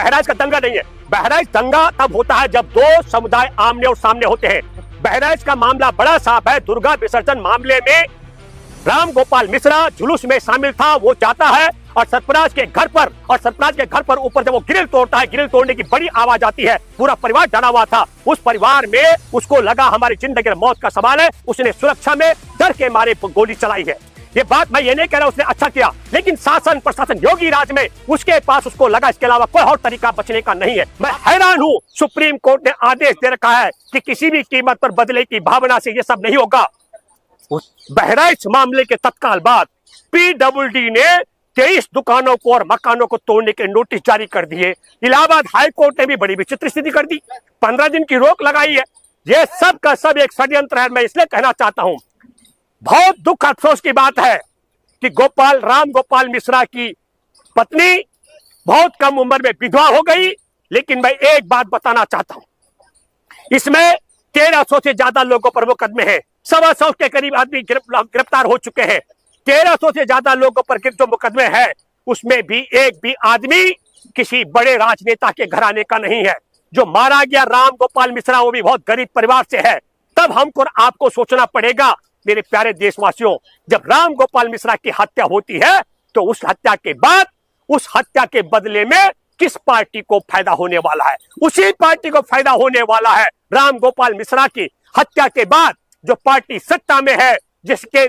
बहराइच का दंगा नहीं है। बहराइच दंगा तब होता है जब दो समुदाय आमने और सामने होते हैं। बहराइच का मामला बड़ा साफ है। दुर्गा विसर्जन मामले में राम गोपाल मिश्रा जुलूस में शामिल था, वो जाता है और सरफराज के घर पर ऊपर जब वो ग्रिल तोड़ता है, ग्रिल तोड़ने की बड़ी आवाज आती है, पूरा परिवार डरा हुआ था। उस परिवार में उसको लगा हमारी जिंदगी और मौत का सवाल है, उसने सुरक्षा में डर के मारे गोली चलाई है। ये बात मैं ये नहीं कह रहा उसने अच्छा किया, लेकिन शासन प्रशासन योगी राज में उसके पास उसको लगा इसके अलावा कोई और तरीका बचने का नहीं है। मैं हैरान हूँ, सुप्रीम कोर्ट ने आदेश दे रखा है कि किसी भी कीमत पर बदले की भावना से ये सब नहीं होगा। बहराइच मामले के तत्काल बाद पीडब्ल्यूडी ने 23 दुकानों को और मकानों को तोड़ने के नोटिस जारी कर दिए। इलाहाबाद हाई कोर्ट ने भी बड़ी विचित्र स्थिति कर दी, 15 दिन की रोक लगाई है। ये सब का सब एक षड्यंत्र है। मैं इसलिए कहना चाहता हूं, बहुत दुख अफसोस की बात है कि राम गोपाल मिश्रा की पत्नी बहुत कम उम्र में विधवा हो गई। लेकिन मैं एक बात बताना चाहता हूं, इसमें 1300 से ज्यादा लोगों पर मुकदमे हैं, 125 के करीब आदमी गिरफ्तार हो चुके हैं। 1300 से ज्यादा लोगों पर जो मुकदमे हैं, उसमें भी एक भी आदमी किसी बड़े राजनेता के घराने का नहीं है। जो मारा गया राम गोपाल मिश्रा, वो भी बहुत गरीब परिवार से है। तब हमको आपको सोचना पड़ेगा मेरे प्यारे देशवासियों, जब राम गोपाल मिश्रा की हत्या होती है तो उस हत्या के बाद उस हत्या के बदले में किस पार्टी को फायदा होने वाला है? उसी पार्टी को फायदा होने वाला है। राम गोपाल मिश्रा की हत्या के बाद जो पार्टी सत्ता में है, जिसके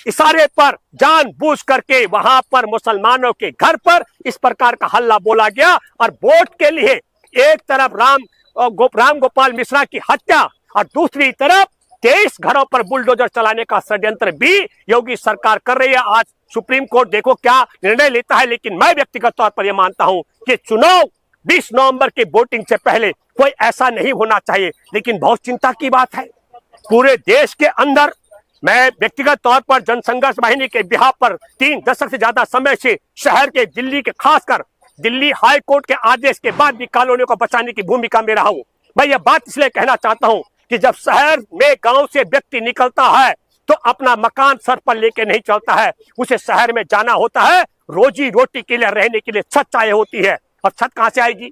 इशारे पर जानबूझ करके वहां पर मुसलमानों के घर पर इस प्रकार का हल्ला बोला गया और वोट के लिए एक तरफ राम गोपाल मिश्रा की हत्या और दूसरी तरफ 23 घरों पर बुलडोजर चलाने का षड्यंत्र भी योगी सरकार कर रही है। आज सुप्रीम कोर्ट देखो क्या निर्णय लेता है। लेकिन मैं व्यक्तिगत तौर पर यह मानता हूं कि चुनाव 20 नवंबर की वोटिंग से पहले कोई ऐसा नहीं होना चाहिए। लेकिन बहुत चिंता की बात है, पूरे देश के अंदर मैं व्यक्तिगत तौर पर जनसंघर्ष वाहिनी के बिहाफ पर 3 दशक से ज्यादा समय से शहर के दिल्ली के, खासकर दिल्ली हाई कोर्ट के आदेश के बाद भी कॉलोनियों को बचाने की भूमिका में रहा हूं। मैं यह बात इसलिए कहना चाहता हूं कि जब शहर में गांव से व्यक्ति निकलता है तो अपना मकान सर पर लेके नहीं चलता है, उसे शहर में जाना होता है रोजी रोटी के लिए, रहने के लिए छत चाहिए होती है। और छत कहां से आएगी?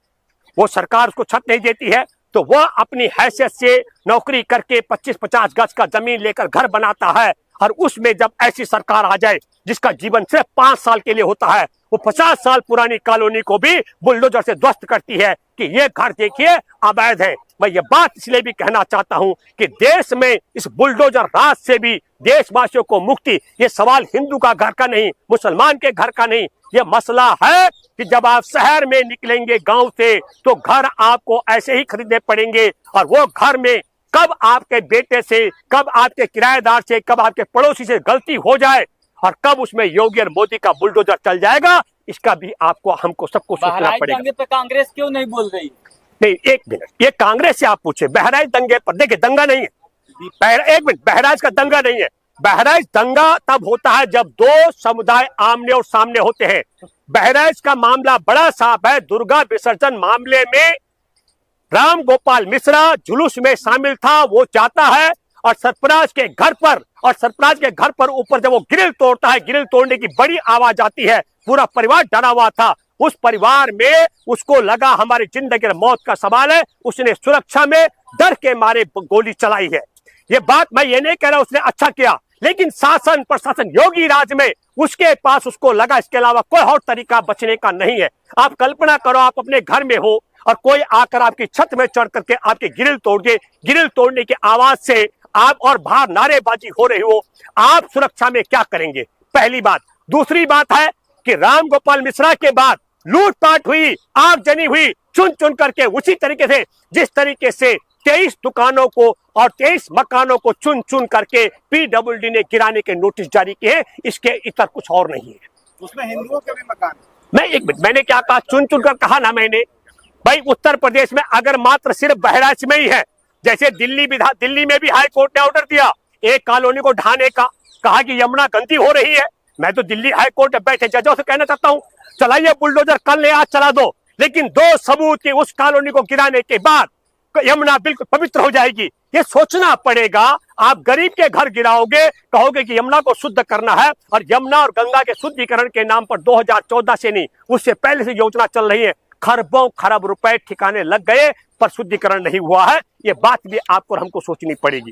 वो सरकार उसको छत नहीं देती है, तो वह अपनी हैसियत से नौकरी करके 25-50 गज का जमीन लेकर घर बनाता है। और उसमें जब ऐसी सरकार आ जाए जिसका जीवन सिर्फ 5 साल के लिए होता है, वो 50 साल पुरानी कॉलोनी को भी बुलडोजर से ध्वस्त करती है कि ये घर देखिए अवैध है। मैं ये बात इसलिए भी कहना चाहता हूं कि देश में इस बुलडोजर राज से भी देशवासियों को मुक्ति, ये सवाल हिंदू का घर का नहीं, मुसलमान के घर का नहीं, ये मसला है कि जब आप शहर में निकलेंगे गांव से तो घर आपको ऐसे ही खरीदने पड़ेंगे। और वो घर में कब आपके बेटे से, कब आपके किराएदार से, कब आपके पड़ोसी से गलती हो जाए और कब उसमें योगी और मोदी का बुलडोजर चल जाएगा, इसका भी हमको सबको सोचना पड़ेगा। दंगे पे कांग्रेस क्यों नहीं बोल रही? नहीं, एक मिनट, ये कांग्रेस से आप पूछे। बहराइच दंगे पर देखिए, दंगा नहीं है। एक मिनट, बहराइच का दंगा नहीं है। बहराइच दंगा तब होता है जब दो समुदाय आमने और सामने होते हैं। बहराइच का मामला बड़ा साफ है। दुर्गा विसर्जन मामले में राम गोपाल मिश्रा जुलूस में शामिल था, वो जाता है और सरफराज के घर पर ऊपर जब वो ग्रिल तोड़ता है, ग्रिल तोड़ने की बड़ी आवाज आती है, पूरा परिवार डरा हुआ था। उस परिवार में उसको लगा हमारी जिंदगी और मौत का सवाल है, उसने सुरक्षा में डर के मारे गोली चलाई है। ये बात मैं ये नहीं कह रहा उसने अच्छा किया, लेकिन शासन प्रशासन योगी राज में उसके पास उसको लगा इसके अलावा कोई और तरीका बचने का नहीं है। आप कल्पना करो, आप अपने घर में हो और कोई आकर आपकी छत में चढ़ करके आपके ग्रिल तोड़ दे, ग्रिल तोड़ने की आवाज से आप और बाहर नारेबाजी हो रही हो, आप सुरक्षा में क्या करेंगे? पहली बात। दूसरी बात है कि राम गोपाल मिश्रा के बाद लूटपाट हुई, आगजनी हुई, चुन चुन करके उसी तरीके से जिस तरीके से 23 दुकानों को और 23 मकानों को चुन चुन करके पीडब्ल्यूडी ने गिराने के नोटिस जारी किए, इसके इतर कुछ और नहीं है। उसमें हिंदुओं के भी मकान। मैंने क्या कहा? चुन चुन कर कहा ना मैंने। भाई उत्तर प्रदेश में अगर मात्र सिर्फ बहराइच में ही है, जैसे दिल्ली में भी हाई कोर्ट ने ऑर्डर दिया एक कॉलोनी को ढाने का, कहा कि यमुना गंदी हो रही है। मैं तो दिल्ली हाई कोर्ट में बैठे जजों से कहना चाहता हूं, चलाइए बुलडोजर, कल नहीं आज चला दो, लेकिन 2 सबूत की उस कॉलोनी को गिराने के बाद यमुना बिल्कुल पवित्र हो जाएगी। ये सोचना पड़ेगा। आप गरीब के घर गिराओगे, कहोगे कि यमुना को शुद्ध करना है, और यमुना और गंगा के शुद्धिकरण के नाम पर 2014 से नहीं, उससे पहले से योजना चल रही है। खरबों खरब रुपए ठिकाने लग गए पर शुद्धिकरण नहीं हुआ है। ये बात भी आपको और हमको सोचनी पड़ेगी।